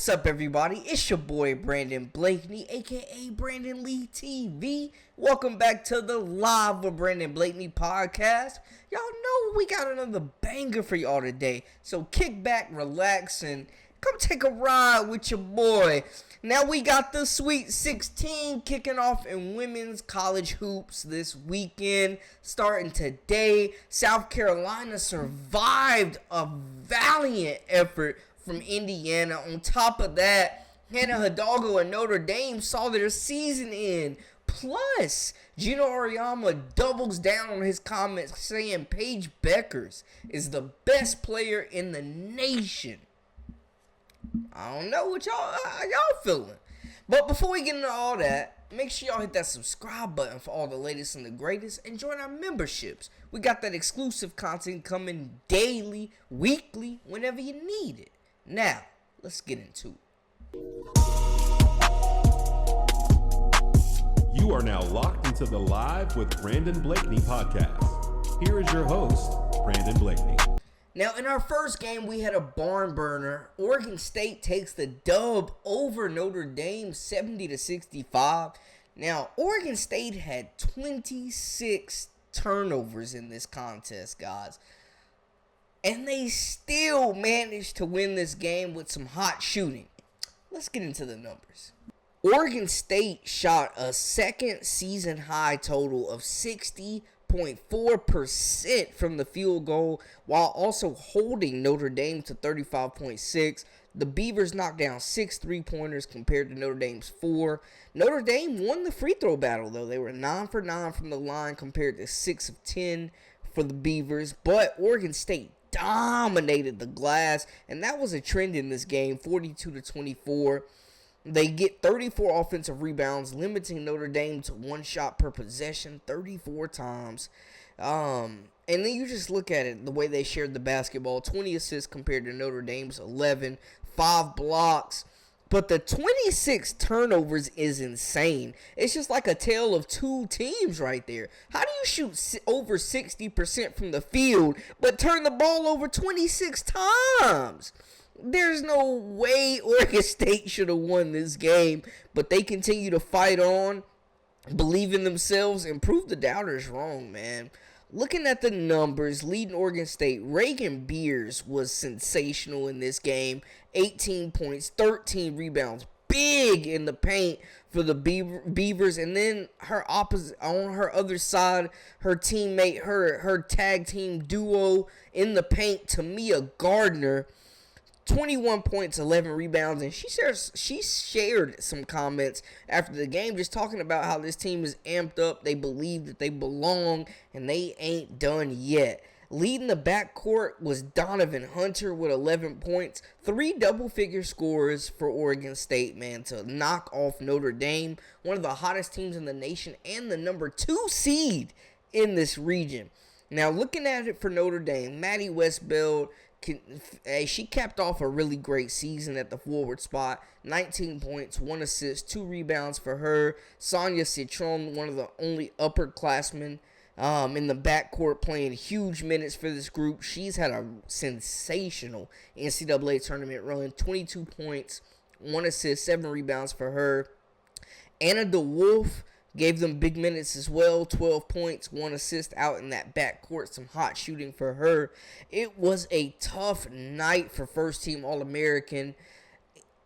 What's up, everybody? It's your boy Brandon Blakeney, aka Brandon Lee TV. Welcome back to the Live with Brandon Blakeney podcast. Y'all know we got another banger for y'all today, so kick back, relax, and come take a ride with your boy. Now we got the Sweet 16 kicking off in women's college hoops this weekend. Starting today, South Carolina survived a valiant effort from Indiana. On top of that, Hannah Hidalgo and Notre Dame saw their season end. Plus, Geno doubles down on his comments saying Paige is the best player in the nation. I don't know what y'all feeling. But before we get into all that, make sure y'all hit that subscribe button for all the latest and the greatest and join our memberships. We got that exclusive content coming daily, weekly, whenever you need it. Now, let's get into it. You are now locked into the Live with Brandon Blakeney podcast. Here is your host, Brandon Blakeney. Now, in our first game, we had a barn burner. Oregon State takes the dub over Notre Dame 70-65. Now, Oregon State had 26 turnovers in this contest, guys. And they still managed to win this game with some hot shooting. Let's get into the numbers. Oregon State shot a second season high total of 60.4% from the field goal, while also holding Notre Dame to 35.6%. The Beavers knocked down 6 3-pointers compared to Notre Dame's 4. Notre Dame won the free throw battle, though. They were 9 for 9 from the line compared to 6 of 10 for the Beavers. But Oregon State dominated the glass, and that was a trend in this game, 42-24. They get 34 offensive rebounds, limiting Notre Dame to one shot per possession 34 times. And then you just look at it, the way they shared the basketball, 20 assists compared to Notre Dame's 11, 5 blocks. But the 26 turnovers is insane. It's just like a tale of two teams right there. How do you shoot over 60% from the field, but turn the ball over 26 times? There's no way Oregon State should have won this game, but they continue to fight on, believe in themselves, and prove the doubters wrong, man. Looking at the numbers, leading Oregon State, Reagan Beers was sensational in this game. 18 points, 13 rebounds, big in the paint for the Beavers. And then her opposite, on her other side, her teammate, her tag team duo in the paint, Tamia Gardner, 21 points, 11 rebounds, and she shared some comments after the game just talking about how this team is amped up, they believe that they belong, and they ain't done yet. Leading the backcourt was Donovan Hunter with 11 points, 3 double-figure scores for Oregon State, man, to knock off Notre Dame, one of the hottest teams in the nation and the number 2 seed in this region. Now, looking at it for Notre Dame, Maddie Westbeld, she capped off a really great season at the forward spot. 19 points, 1 assist, 2 rebounds for her. Sonia Citron, one of the only upperclassmen in the backcourt, playing huge minutes for this group. She's had a sensational NCAA tournament run. 22 points, 1 assist, 7 rebounds for her. Anna DeWolf gave them big minutes as well, 12 points, 1 assist out in that backcourt, some hot shooting for her. It was a tough night for first-team All-American,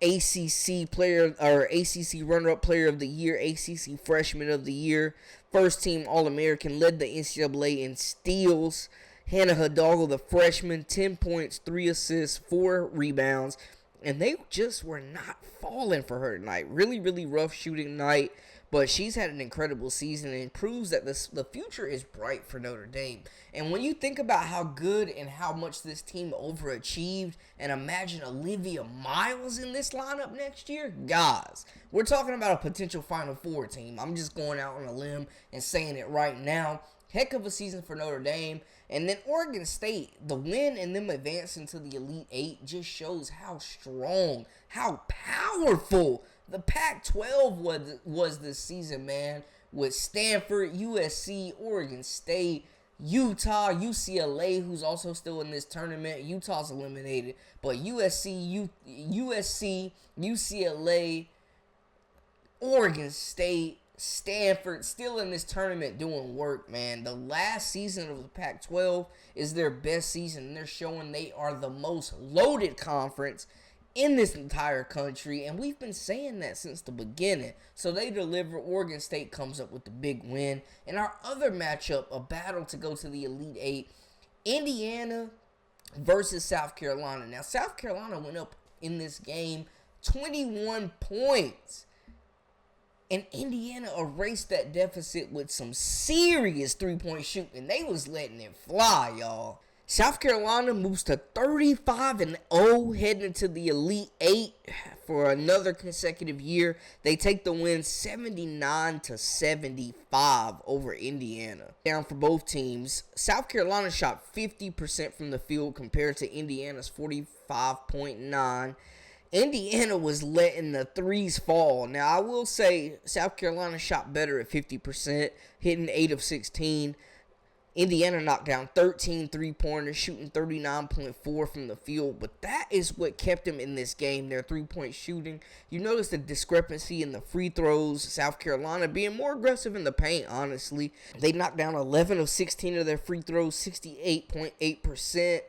ACC player or ACC runner-up player of the year, ACC freshman of the year, first-team All-American, led the NCAA in steals. Hannah Hidalgo, the freshman, 10 points, 3 assists, 4 rebounds, and they just were not falling for her tonight. Really, really rough shooting night. But she's had an incredible season and proves that the future is bright for Notre Dame. And when you think about how good and how much this team overachieved, and imagine Olivia Miles in this lineup next year, guys, we're talking about a potential Final Four team. I'm just going out on a limb and saying it right now. Heck of a season for Notre Dame. And then Oregon State, the win and them advancing to the Elite Eight just shows how strong, how powerful the Pac-12 was this season, man, with Stanford, USC, Oregon State. Utah, UCLA, who's also still in this tournament. Utah's eliminated, but USC, UCLA, Oregon State, Stanford, still in this tournament doing work, man. The last season of the Pac-12 is their best season. They're showing they are the most loaded conference in this entire country, and we've been saying that since the beginning. So they deliver. Oregon State comes up with the big win. And our other matchup, a battle to go to the Elite Eight, Indiana versus South Carolina. Now, South Carolina went up in this game 21 points. And Indiana erased that deficit with some serious three-point shooting. They was letting it fly, y'all. South Carolina moves to 35-0 heading into the Elite Eight for another consecutive year. They take the win 79-75 over Indiana. Down for both teams. South Carolina shot 50% from the field compared to Indiana's 45.9%. Indiana was letting the threes fall. Now, I will say South Carolina shot better at 50%, hitting 8 of 16. Indiana knocked down 13 three-pointers, shooting 39.4 from the field. But that is what kept them in this game, their three-point shooting. You notice the discrepancy in the free throws. South Carolina being more aggressive in the paint, honestly. They knocked down 11 of 16 of their free throws, 68.8%.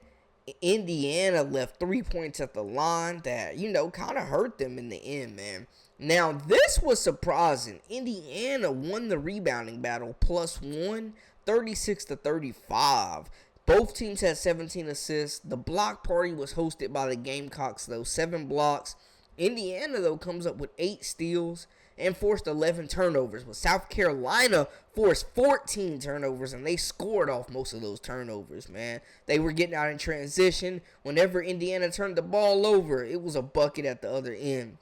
Indiana left 3 points at the line that, kind of hurt them in the end, man. Now, this was surprising. Indiana won the rebounding battle, +1, 36-35. Both teams had 17 assists. The block party was hosted by the Gamecocks, though, 7 blocks. Indiana, though, comes up with 8 steals and forced 11 turnovers. But South Carolina forced 14 turnovers, and they scored off most of those turnovers, man. They were getting out in transition. Whenever Indiana turned the ball over, it was a bucket at the other end.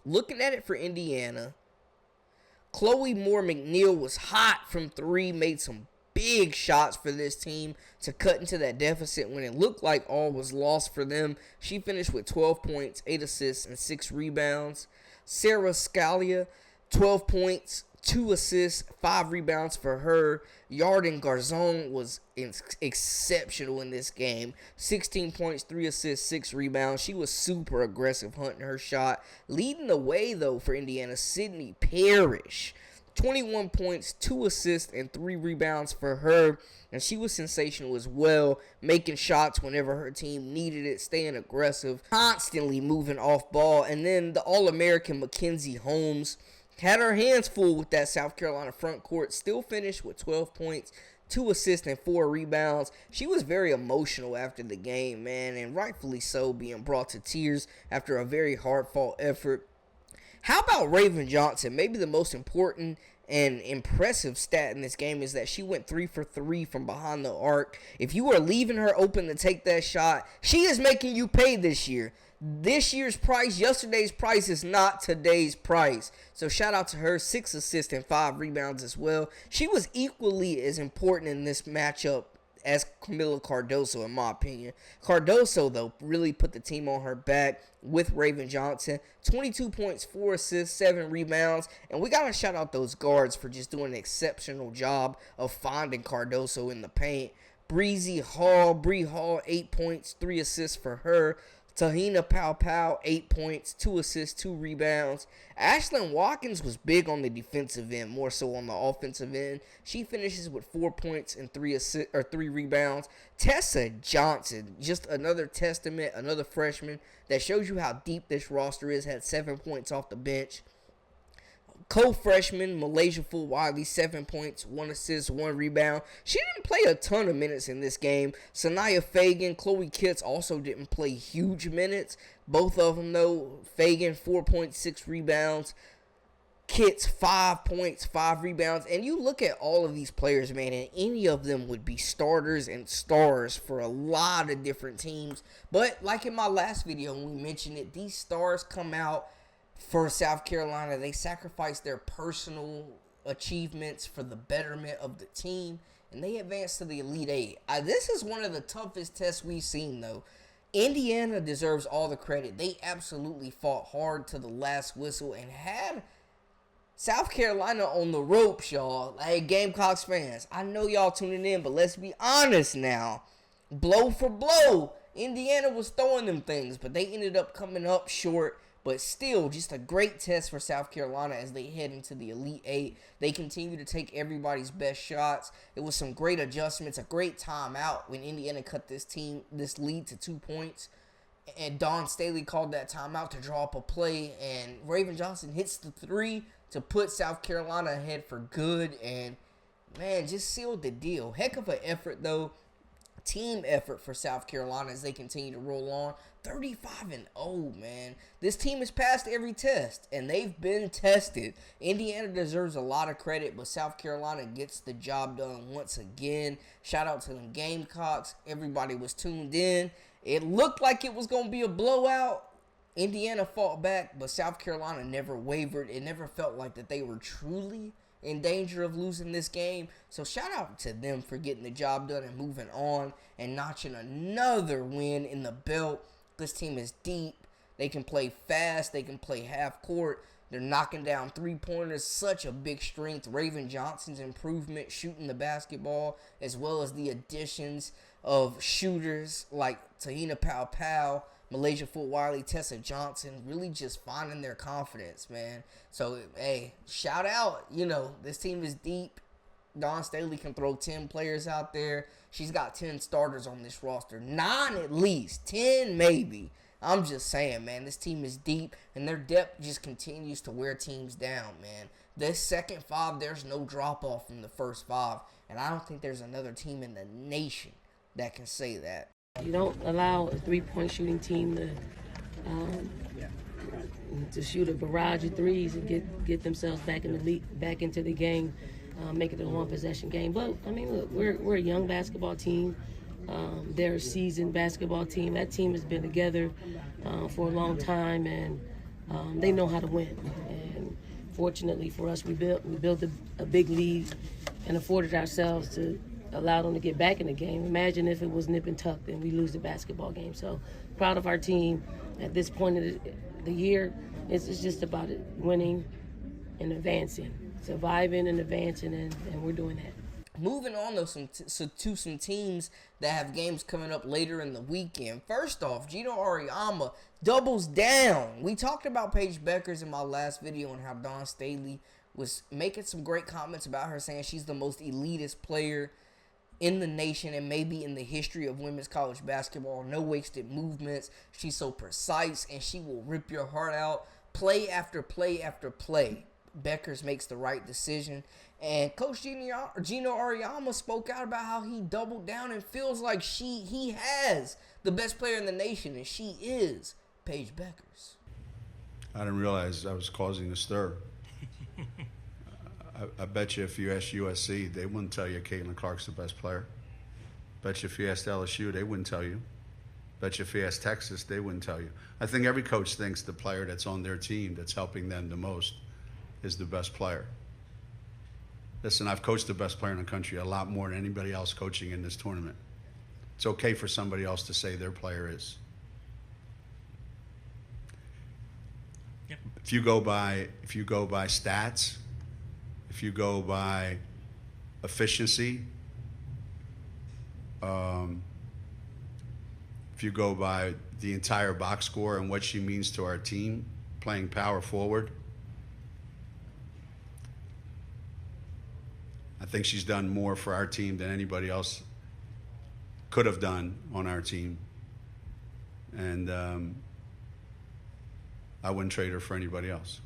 Looking at it for Indiana, Chloe Moore McNeil was hot from 3, made some big shots for this team to cut into that deficit when it looked like all was lost for them. She finished with 12 points, 8 assists, and 6 rebounds. Sarah Scalia, 12 points, 2 assists, 5 rebounds for her. Yarden Garzon was exceptional in this game. 16 points, 3 assists, 6 rebounds. She was super aggressive hunting her shot. Leading the way, though, for Indiana, Sydney Parrish. 21 points, 2 assists, and 3 rebounds for her. And she was sensational as well, making shots whenever her team needed it, staying aggressive, constantly moving off ball. And then the All-American Mackenzie Holmes had her hands full with that South Carolina front court, still finished with 12 points, 2 assists, and 4 rebounds. She was very emotional after the game, man, and rightfully so, being brought to tears after a very hard-fought effort. How about Raven Johnson? Maybe the most important and impressive stat in this game is that she went 3 for 3 from behind the arc. If you are leaving her open to take that shot, she is making you pay this year. This year's price, yesterday's price is not today's price. So shout out to her, 6 assists and 5 rebounds as well. She was equally as important in this matchup as Camila Cardoso, in my opinion. Cardoso, though, really put the team on her back with Raven Johnson. 22 points, 4 assists, 7 rebounds. And we got to shout out those guards for just doing an exceptional job of finding Cardoso in the paint. Bree Hall, 8 points, 3 assists for her. Tahina Pau, 8 points, 2 assists, 2 rebounds. Ashlyn Watkins was big on the defensive end, more so on the offensive end. She finishes with 4 points and 3 rebounds. Tessa Johnson, just another testament, another freshman that shows you how deep this roster is, had 7 points off the bench. Co-freshman Malaysia Fulwiley, 7 points, 1 assist, 1 rebound. She didn't play a ton of minutes in this game. Sanaya Fagan, Chloe Kitts also didn't play huge minutes. Both of them, though. Fagan, 4.6 rebounds. Kitts, 5 points, 5 rebounds. And you look at all of these players, man, and any of them would be starters and stars for a lot of different teams. But like in my last video when we mentioned it, these stars come out for South Carolina. They sacrifice their personal achievements for the betterment of the team, and they advance to the Elite Eight. This is one of the toughest tests we've seen, though. Indiana deserves all the credit. They absolutely fought hard to the last whistle and had South Carolina on the ropes, y'all. Hey, Gamecocks fans, I know y'all tuning in, but let's be honest now. Blow for blow, Indiana was throwing them things, but they ended up coming up short. But still, just a great test for South Carolina as they head into the Elite Eight. They continue to take everybody's best shots. It was some great adjustments, a great timeout when Indiana cut this lead to 2 points. And Staley called that timeout to draw up a play, and Raven Johnson hits the three to put South Carolina ahead for good, and man, just sealed the deal. Heck of an effort, though. Team effort for South Carolina as they continue to roll on. 35-0, man. This team has passed every test, and they've been tested. Indiana deserves a lot of credit, but South Carolina gets the job done once again. Shout out to them Gamecocks. Everybody was tuned in. It looked like it was going to be a blowout. Indiana fought back, but South Carolina never wavered. It never felt like that they were truly in danger of losing this game. So shout out to them for getting the job done and moving on and notching another win in the belt. This team is deep. They can play fast. They can play half court. They're knocking down three-pointers. Such a big strength. Raven Johnson's improvement shooting the basketball, as well as the additions of shooters like Tahina Powell, Malaysia Foot Wiley, Tessa Johnson, really just finding their confidence, man. So, hey, shout out. This team is deep. Dawn Staley can throw 10 players out there. She's got 10 starters on this roster. 9 at least. 10 maybe. I'm just saying, man, this team is deep, and their depth just continues to wear teams down, man. This second five, there's no drop-off from the first five, and I don't think there's another team in the nation that can say that. You don't allow a three-point shooting team to shoot a barrage of threes and get themselves back into the game, make it a one-possession game. But I mean, look, we're a young basketball team. They're a seasoned basketball team. That team has been together for a long time, and they know how to win. And fortunately for us, we built a big lead and afforded ourselves to allow them to get back in the game. Imagine if it was nip and tuck and we lose the basketball game. So proud of our team at this point of the year. It's just about it, winning and advancing, surviving and advancing, and we're doing that. Moving on to some teams that have games coming up later in the weekend. First off, Geno Auriemma doubles down. We talked about Paige Beckers in my last video and how Dawn Staley was making some great comments about her, saying she's the most elitist player in the nation and maybe in the history of women's college basketball. No wasted movements. She's so precise, and she will rip your heart out play after play after play. Beckers makes the right decision. And Coach Geno Auriemma spoke out about how he doubled down and feels like he has the best player in the nation, and she is Paige Beckers. I didn't realize I was causing a stir. I bet you if you asked USC, they wouldn't tell you Caitlin Clark's the best player. Bet you if you asked LSU, they wouldn't tell you. Bet you if you asked Texas, they wouldn't tell you. I think every coach thinks the player that's on their team that's helping them the most is the best player. Listen, I've coached the best player in the country a lot more than anybody else coaching in this tournament. It's okay for somebody else to say their player is. Yep. If you go by stats, if you go by efficiency, if you go by the entire box score and what she means to our team, playing power forward, I think she's done more for our team than anybody else could have done on our team. And I wouldn't trade her for anybody else.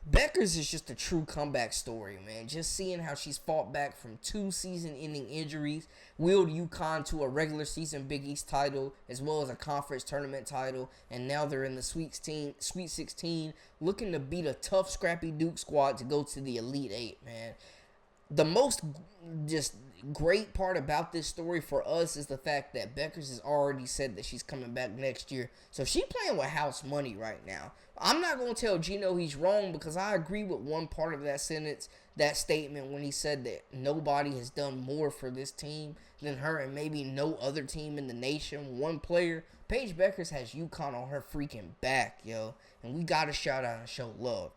Beckers is just a true comeback story, man. Just seeing how she's fought back from 2 season-ending injuries, wheeled UConn to a regular season Big East title, as well as a conference tournament title, and now they're in the Sweet 16, looking to beat a tough, scrappy Duke squad to go to the Elite Eight, man. The most just great part about this story for us is the fact that Beckers has already said that she's coming back next year. So she's playing with house money right now. I'm not going to tell Geno he's wrong, because I agree with one part of that sentence, that statement, when he said that nobody has done more for this team than her, and maybe no other team in the nation. One player, Paige Beckers, has UConn on her freaking back, yo. And we got to shout out and show love.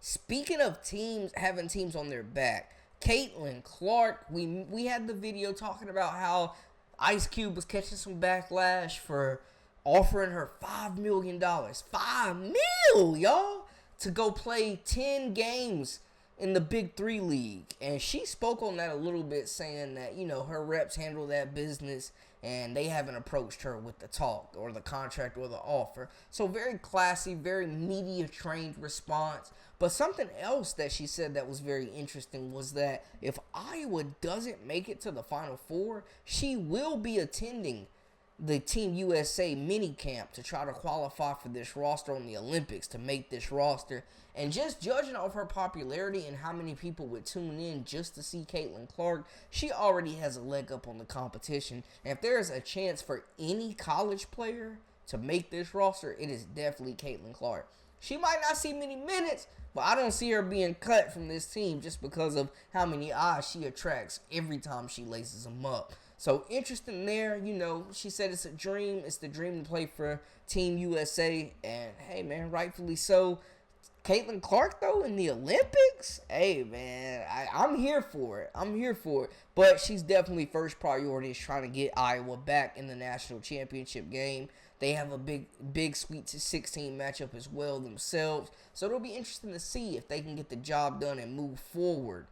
Speaking of teams having teams on their back, Caitlin Clark, we had the video talking about how Ice Cube was catching some backlash for offering her $5 million. $5 million, y'all, to go play 10 games in the Big 3 league. And she spoke on that a little bit, saying that, her reps handle that business and they haven't approached her with the talk or the contract or the offer. So very classy, very media trained response. But something else that she said that was very interesting was that if Iowa doesn't make it to the Final Four, she will be attending the Team USA mini camp to try to qualify for this roster on the Olympics, to make this roster. And just judging off her popularity and how many people would tune in just to see Caitlin Clark, she already has a leg up on the competition. And if there's a chance for any college player to make this roster, it is definitely Caitlin Clark. She might not see many minutes, but I don't see her being cut from this team just because of how many eyes she attracts every time she laces them up. So interesting there, she said it's a dream. It's the dream to play for Team USA. And, hey, man, rightfully so. Caitlin Clark, though, in the Olympics? Hey, man, I'm here for it. But she's definitely first priority is trying to get Iowa back in the national championship game. They have a big Sweet 16 matchup as well themselves. So it'll be interesting to see if they can get the job done and move forward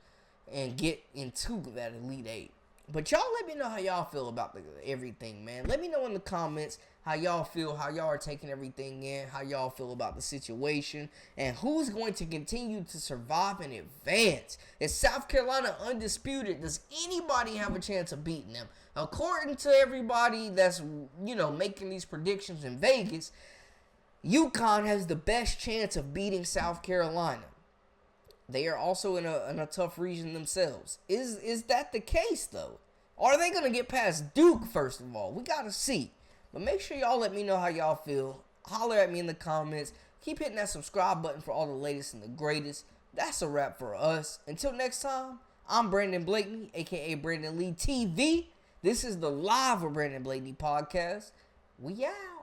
and get into that Elite Eight. But y'all let me know how y'all feel about everything, man. Let me know in the comments how y'all feel, how y'all are taking everything in, how y'all feel about the situation, and who's going to continue to survive and advance. Is South Carolina undisputed? Does anybody have a chance of beating them? According to everybody that's, making these predictions in Vegas, UConn has the best chance of beating South Carolina. They are also in a tough region themselves. Is that the case, though? Are they going to get past Duke, first of all? We got to see. But make sure y'all let me know how y'all feel. Holler at me in the comments. Keep hitting that subscribe button for all the latest and the greatest. That's a wrap for us. Until next time, I'm Brandon Blakeney, a.k.a. Brandon Lee TV. This is the Live with Brandon Blakeney podcast. We out.